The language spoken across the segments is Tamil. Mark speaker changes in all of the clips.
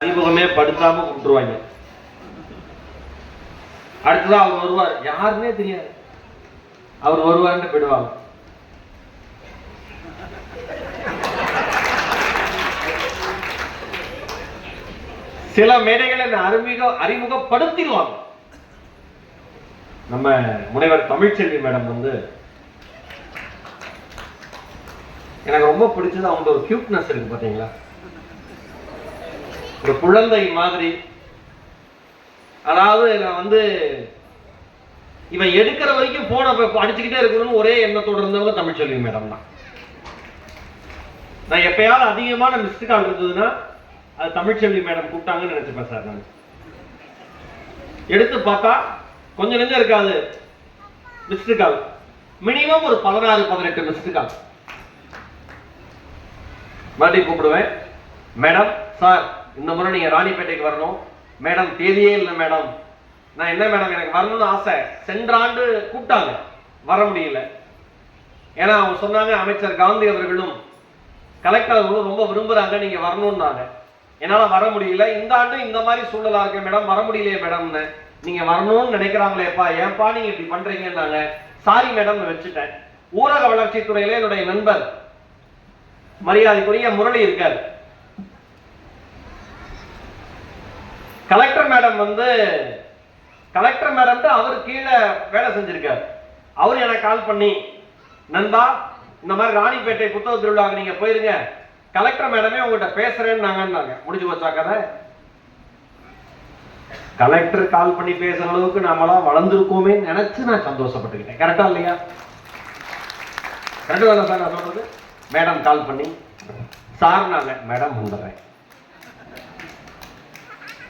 Speaker 1: அறிமுகமே படுத்தாம கூப்பிட்டுருவாங்க. அடுத்ததான் அவர் வருவார், யாருன்னே தெரியாது, அவர் வருவார்னு போயிடுவாங்க. சில மேடைகளை அறிமுகப்படுத்திடுவாங்க. நம்ம முனைவர் தமிழ்ச்செல்வி மேடம் வந்து எனக்கு ரொம்ப பிடிச்சது. அவங்க ஒரு கியூட்னஸ் இருக்கு பாத்தீங்களா, ஒரு குழந்தை மாதிரி. அதாவது நான் வந்து இவன் எடுக்கிற வரைக்கும் போன அடிச்சுக்கிட்டே இருக்கணும்னு ஒரே எண்ணத்தோடு இருந்தவங்க தமிழ்ச்செல்வி மேடம் தான். நான் எப்பயாவது அதிகமான மிஸ்டு கால் இருந்ததுன்னா அது தமிழ்ச்செல்வி மேடம் கூப்பிட்டாங்கன்னு நினைச்சுப்பேன் சார். நான் எடுத்து பார்த்தா கொஞ்சம் நெஞ்சம் இருக்காது மிஸ்டு கால், மினிமம் ஒரு 16-18 மிஸ்டு கால். மறுபடியும் கூப்பிடுவேன், மேடம் சார் இந்த முறை நீங்க ராணிப்பேட்டைக்கு வரணும். மேடம் தேதியே இல்லை மேடம். நான் என்ன மேடம் எனக்கு வரணும்னு ஆசை. சென்ற ஆண்டு கூப்பிட்டாங்க, வர முடியல. ஏன்னா அவங்க சொன்னாங்க அமைச்சர் காந்தி அவர்களும் கலெக்டர் அவர்களும் ரொம்ப விரும்புறாங்க நீங்க வரணும்னாங்க. என்னால வர முடியல. இந்த ஆண்டு இந்த மாதிரி சூழலா இருக்கு மேடம், வர முடியலையே மேடம்னு. நீங்க வரணும்னு நினைக்கிறாங்களேப்பா, ஏன்பா நீங்க இப்படி பண்றீங்கன்னாங்க. சாரி மேடம் வச்சுட்டேன். ஊரக வளர்ச்சித்துறையில என்னுடைய நண்பர் மரியாதைக்குரிய முரளி இருக்காரு. கலெக்டர் மேடம் வந்து கலெக்டர் மேடம் அவர் கீழே வேலை செஞ்சிருக்காரு. அவர் எனக்கு கால் பண்ணி, நண்பா இந்த மாதிரி ராணிப்பேட்டை புத்தக திருவிழாவுக்கு நீங்க போயிருங்க, கலெக்டர் மேடமே உங்ககிட்ட பேசுறேன்னாங்க. முடிஞ்சு போச்சா கதை? கலெக்டர் கால் பண்ணி பேசுற அளவுக்கு நம்மளாம் வளர்ந்துருக்கோமே நினைச்சு நான் சந்தோஷப்பட்டுக்கிட்டேன். கரெக்டா இல்லையா? கரெக்டா தானே சார் நான் சொல்றது? மேடம் கால் பண்ணி, சார் நாங்க மேடம் வந்துடுறேன்.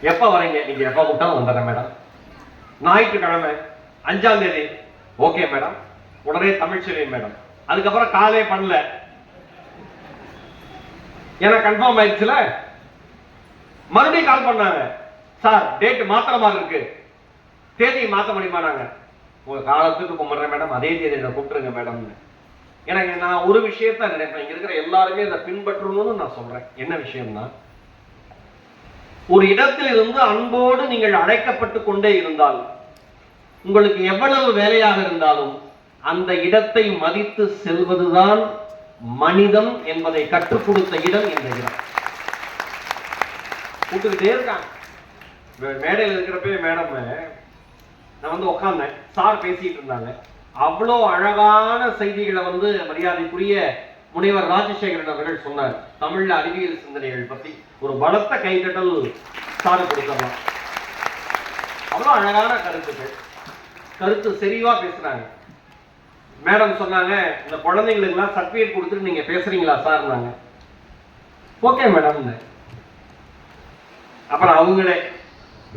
Speaker 1: எப்ப வரீங்க? நீங்க எப்ப கூப்பிட்டாலும் வந்துடுறேன் மேடம். ஞாயிற்றுக்கிழமை 5ஆம் தேதி. Okay madam. உடனே தமிழ்ச்செல்வி மேடம். அதுக்கப்புறம் காலே பண்ணல, ஏன்னா கன்ஃபார்ம் ஆயிடுச்சுல. மறுபடியும் கால் பண்ணாங்க, சார் டேட் மாத்திர மாதிரி இருக்கு, தேதி மாத்த முடியுமானாங்க. உங்க காலத்துக்கு கும்பிடுறேன் மேடம், அதே தேதி கூப்பிட்டுருங்க மேடம். எனக்கு நான் ஒரு விஷயத்த நினைப்பேன், இங்க இருக்கிற எல்லாருமே இதை பின்பற்றணும்னு நான் சொல்றேன். என்ன விஷயம்னா, ஒரு இடத்தில் இருந்து அன்போடு நீங்கள் அழைக்கப்பட்டு கொண்டே இருந்தால், உங்களுக்கு எவ்வளவு வேலையாக இருந்தாலும் அந்த இடத்தை மதித்து செல்வதுதான் மனிதம் என்பதை கற்றுக் கொடுத்த இடம் இந்த இடம். கூட்டுக்கிட்டே இருக்காங்க. மேடையில் இருக்கிறப்ப மேடம் நான் வந்து உட்கார்ந்தேன், சார் பேசிட்டு இருந்தாங்க. அவ்வளோ அழகான செய்திகளை வந்து மரியாதைக்குரிய முனைவர் ராஜசேகரன் அவர்கள் சொன்னார். தமிழ்ல அறிவியல் சிந்தனைகள் பத்தி ஒரு பலத்த கைதட்டல் சாரு கொடுக்கலாம். அவ்வளோ அழகான கருத்துக்கள், கருத்து செறிவா பேசுறாங்க. மேடம் சொன்னாங்க, இந்த குழந்தைங்களுக்கு எல்லாம் சர்டிபிகேட் கொடுத்துட்டு நீங்க பேசுறீங்களா சார்? Okay madam. அப்புறம் அவங்களே,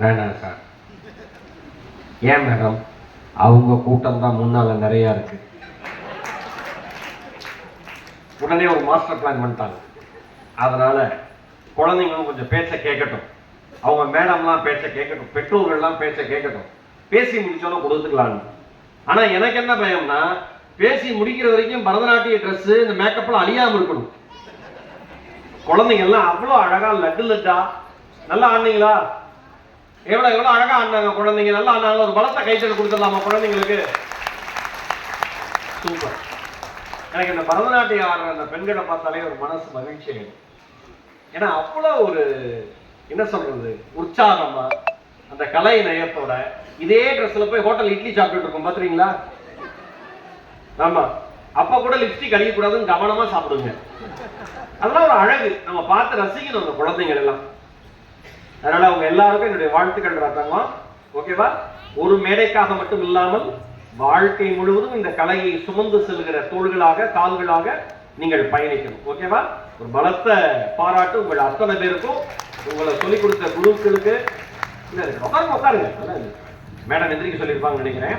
Speaker 1: வேண்டாம் சார். ஏன் மேடம்? அவங்க கூட்டம் தான் முன்னால நிறைய இருக்கு. உடனே ஒரு மாஸ்டர் பிளான் பண்ணிட்டாங்க. அதனால குழந்தைங்களும் கொஞ்சம் பேச்ச கேட்கட்டும், அவங்க மேடம்லாம் பேச்ச கேட்கட்டும், பெற்றோர்கள்லாம் பேச்ச கேட்கட்டும், பேசி முடிச்சோன்னு கொடுத்துக்கலான்னு. ஆனா எனக்கு என்ன பயம்னா, பேசி முடிக்கிற வரைக்கும் பரதநாட்டிய ட்ரெஸ் இந்த மேக்கப்லாம் அழியாம இருக்கணும். குழந்தைங்க எல்லாம் அவ்வளோ அழகா லட்டு லட்டா நல்லா ஆடினீங்களா, எவ்வளவு எவ்வளவு அழகா ஆடினாங்க குழந்தைங்க, நல்லா ஆடினாங்க. ஒரு பலத்த கைத்தல் கொடுத்துடலாமா குழந்தைங்களுக்கு? சூப்பர். எனக்கு இந்த பரதநாட்டியம் ஆடுற அந்த பெண்களை பார்த்தாலே ஒரு மனசு மகிழ்ச்சி ஆயிடும். ஏன்னா அவ்வளோ ஒரு என்ன சொல்றது, உற்சாகமா அந்த கலை நயத்தோட இதே ட்ரெஸ்ல போய் ஹோட்டல் இட்லி சாப்பிட்டு இருக்கோம் பாத்துறீங்களா? ஆமா, அப்ப கூட லிப்ஸ்டிக் அடிக்க கூடாதுன்னு கவனமா சாப்பிடுங்க. அதெல்லாம் ஒரு அழகு, நம்ம பார்த்து ரசிக்கணும் அந்த குழந்தைகள் எல்லாம். அதனால அவங்க எல்லாருக்கும் என்னுடைய வாழ்த்துக்கள் ராத்தாங்க. ஓகேவா? ஒரு மேடைக்காக மட்டும் இல்லாமல் வாழ்க்கை முழுவதும் இந்த கலையை சுமந்து செல்கிற தோள்களாக கால்களாக நீங்கள் பயணிக்கணும். ஓகேவா? ஒரு பலத்த பாராட்டு உங்கள் அத்தனை பேருக்கும், உங்களை சொல்லிக் கொடுத்த குருக்களுக்கு. உட்காருங்க, மேடம் எந்திரிக்க சொல்லியிருப்பாங்கன்னு நினைக்கிறேன்.